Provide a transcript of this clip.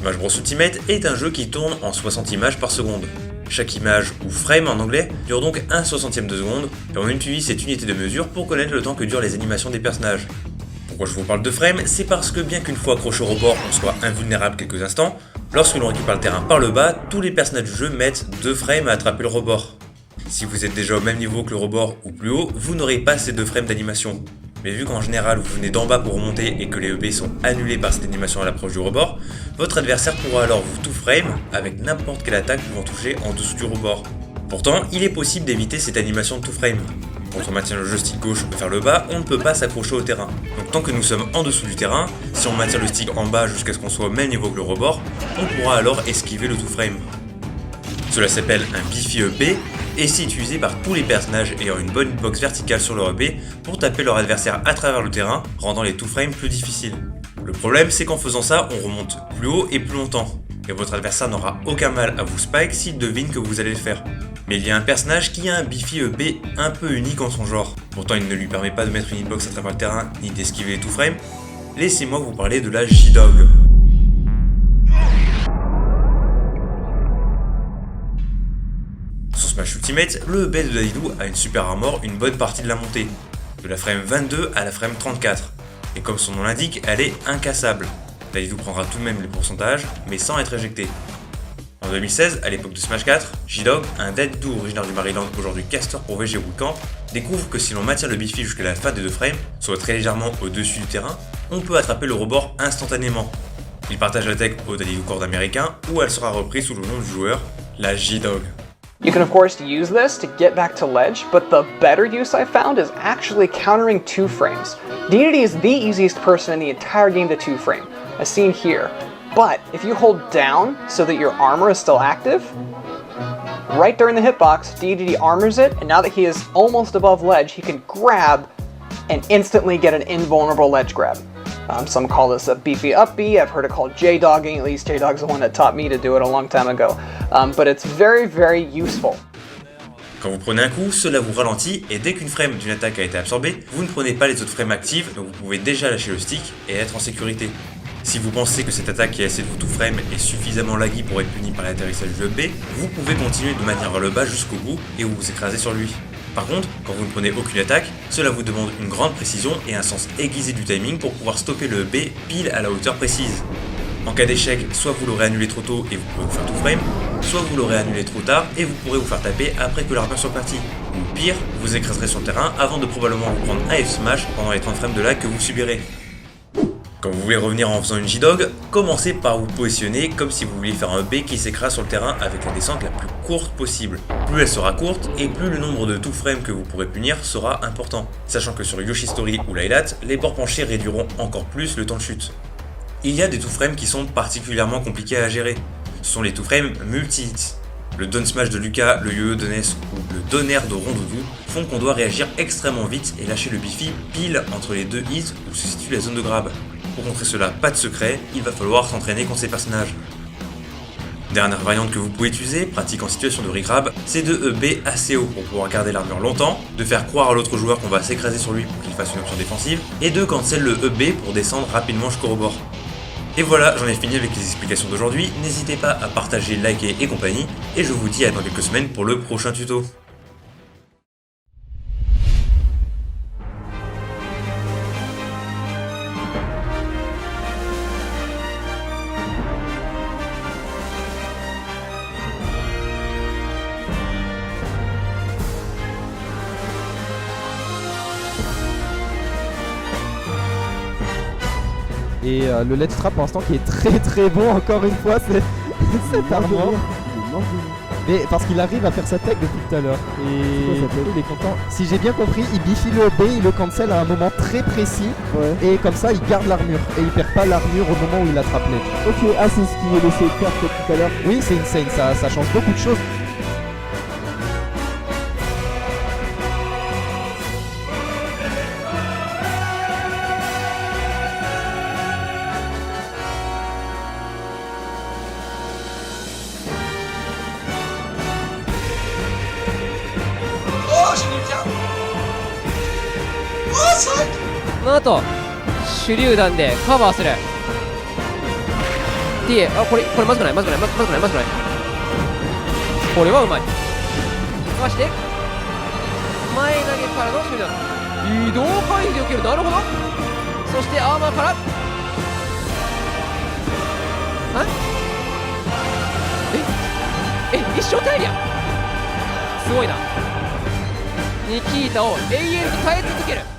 Smash Bros Ultimate est un jeu qui tourne en 60 images par seconde. Chaque image, ou frame en anglais, dure donc 1/60 de seconde, et on utilise cette unité de mesure pour connaître le temps que durent les animations des personnages. Pourquoi je vous parle de frame? C'est parce que bien qu'une fois accroché au rebord on soit invulnérable quelques instants, lorsque l'on récupère le terrain par le bas, tous les personnages du jeu mettent 2 frames à attraper le rebord. Si vous êtes déjà au même niveau que le rebord ou plus haut, vous n'aurez pas ces 2 frames d'animation. Mais vu qu'en général vous venez d'en bas pour remonter et que les EP sont annulés par cette animation à l'approche du rebord, votre adversaire pourra alors vous tout frame avec n'importe quelle attaque pouvant toucher en dessous du rebord. Pourtant, il est possible d'éviter cette animation de tout frame. Quand on maintient le joystick gauche vers le bas, on ne peut pas s'accrocher au terrain. Donc tant que nous sommes en dessous du terrain, si on maintient le stick en bas jusqu'à ce qu'on soit au même niveau que le rebord, on pourra alors esquiver le tout frame. Cela s'appelle un Biffy EP et c'est utilisé par tous les personnages ayant une bonne hitbox verticale sur leur EP pour taper leur adversaire à travers le terrain, rendant les two frames plus difficiles. Le problème c'est qu'en faisant ça, on remonte plus haut et plus longtemps, et votre adversaire n'aura aucun mal à vous spike s'il devine que vous allez le faire. Mais il y a un personnage qui a un Biffy EP un peu unique en son genre, pourtant il ne lui permet pas de mettre une hitbox à travers le terrain ni d'esquiver les two frames. Laissez-moi vous parler de la J-Dog. Sur Smash Ultimate, le EP de Dadidou a une super armor une bonne partie de la montée, de la frame 22 à la frame 34, et comme son nom l'indique, elle est incassable. Dadidou prendra tout de même les pourcentages, mais sans être éjecté. En 2016, à l'époque de Smash 4, J-Dog, un Dadidou originaire du Maryland, aujourd'hui caster pour VG Bootcamp, découvre que si l'on maintient le Biffy jusqu'à la fin des 2 frames, soit très légèrement au-dessus du terrain, on peut attraper le rebord instantanément. Il partage la tech au Dadidou Cord américain, où elle sera reprise sous le nom du joueur, la J-Dog. You can of course use this to get back to ledge, but the better use I found is actually countering 2 frames. Dedede is the easiest person in the entire game to 2 frame, as seen here. But if you hold down so that your armor is still active, right during the hitbox, Dedede armors it, and now that he is almost above ledge, he can grab and instantly get an invulnerable ledge grab. Some call this a beefy up B. I've heard it called J-dogging. At least J-Dog's the one that taught me to do it a long time ago. But it's very, very useful. Quand vous prenez un coup, cela vous ralentit et dès qu'une frame d'une attaque a été absorbée, vous ne prenez pas les autres frames actives, donc vous pouvez déjà lâcher le stick et être en sécurité. Si vous pensez que cette attaque qui a essayé de vous tout frame est suffisamment laggy pour être puni par l'atterrissage du B, vous pouvez continuer de maintenir vers le bas jusqu'au bout et vous écrasez sur lui. Par contre, quand vous ne prenez aucune attaque, cela vous demande une grande précision et un sens aiguisé du timing pour pouvoir stopper le B pile à la hauteur précise. En cas d'échec, soit vous l'aurez annulé trop tôt et vous pourrez vous faire tout frame, soit vous l'aurez annulé trop tard et vous pourrez vous faire taper après que l'armure soit partie. Ou pire, vous écraserez sur le terrain avant de probablement vous prendre un F-smash pendant les 30 frames de lag que vous subirez. Quand vous voulez revenir en faisant une J-Dog, commencez par vous positionner comme si vous vouliez faire un B qui s'écrase sur le terrain avec la descente la plus courte possible. Plus elle sera courte, et plus le nombre de two frames que vous pourrez punir sera important. Sachant que sur Yoshi Story ou Lylat, les bords penchés réduiront encore plus le temps de chute. Il y a des two frames qui sont particulièrement compliqués à gérer. Ce sont les two frames multi-hits. Le down smash de Lucas, le yo-yo de Ness ou le donner de Rondoudou font qu'on doit réagir extrêmement vite et lâcher le Biffy pile entre les 2 hits où se situe la zone de grab. Pour contrer cela, pas de secret, il va falloir s'entraîner contre ces personnages. Dernière variante que vous pouvez utiliser, pratique en situation de regrab, c'est de EB assez haut pour pouvoir garder l'armure longtemps, de faire croire à l'autre joueur qu'on va s'écraser sur lui pour qu'il fasse une option défensive, et de cancel le EB pour descendre rapidement jusqu'au rebord. Et voilà, j'en ai fini avec les explications d'aujourd'hui, n'hésitez pas à partager, liker et compagnie, et je vous dis à dans quelques semaines pour le prochain tuto. Et le let's trap pour l'instant qui est très très bon encore une fois, c'est cette armor. Mais parce qu'il arrive à faire sa tech depuis tout à l'heure. Et il est content. Si j'ai bien compris, il biffy le B, il le cancel à un moment très précis. Ouais. Et comme ça, il garde l'armure. Et il perd pas l'armure au moment où il attrape l'edge. Ok, ah c'est ce qu'il essayé de faire tout à l'heure. Oui, c'est insane, ça change beaucoup de choses. Oh, j'ai mis bien. Oh, 5. この後手榴弾でカバーする。で、あ、これまずくない。これはうまい。かわして前投げからの終了。移動回避で受ける。なるほど。そしてアーマーから一生耐えりゃすごいな。ニキータを永遠と耐え続ける。